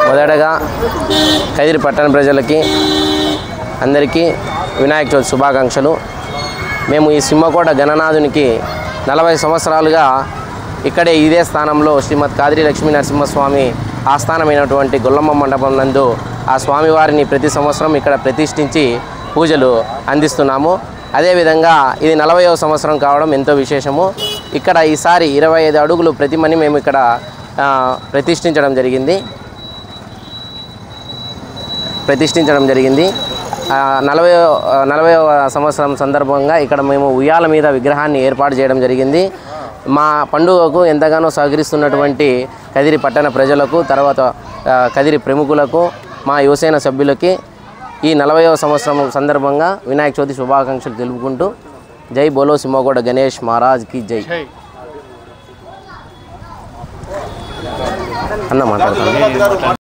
మొదటగా కదిరి పట్టణ ప్రజలకి అందరికీ వినాయక చవితి శుభాకాంక్షలు. మేము ఈ సింహకోట గణనాథునికి 40 సంవత్సరాలుగా ఇక్కడే ఇదే స్థానంలో శ్రీమద్ కాదిరి లక్ష్మీ నరసింహస్వామి ఆస్థానమైనటువంటి గొల్లమ్మ మండపం నందు ఆ స్వామివారిని ప్రతి సంవత్సరం ఇక్కడ ప్రతిష్ఠించి పూజలు అందిస్తున్నాము. అదేవిధంగా ఇది 40వ సంవత్సరం కావడం ఎంతో విశేషము. ఇక్కడ ఈసారి 25 అడుగులు ప్రతిమని మేము ఇక్కడ ప్రతిష్ఠించడం జరిగింది. 40వ సంవత్సరం సందర్భంగా ఇక్కడ మేము ఉయ్యాల మీద విగ్రహాన్ని ఏర్పాటు చేయడం జరిగింది. మా పండుగకు ఎంతగానో సహకరిస్తున్నటువంటి కదిరి పట్టణ ప్రజలకు, తర్వాత కదిరి ప్రముఖులకు, మా యువసేన సభ్యులకి ఈ 40వ సంవత్సరం సందర్భంగా వినాయక చవితి శుభాకాంక్షలు తెలుపుకుంటూ జై బోలో సింహకోట గణేష్ మహారాజ్కి జై అన్న మాట్లాడతాను.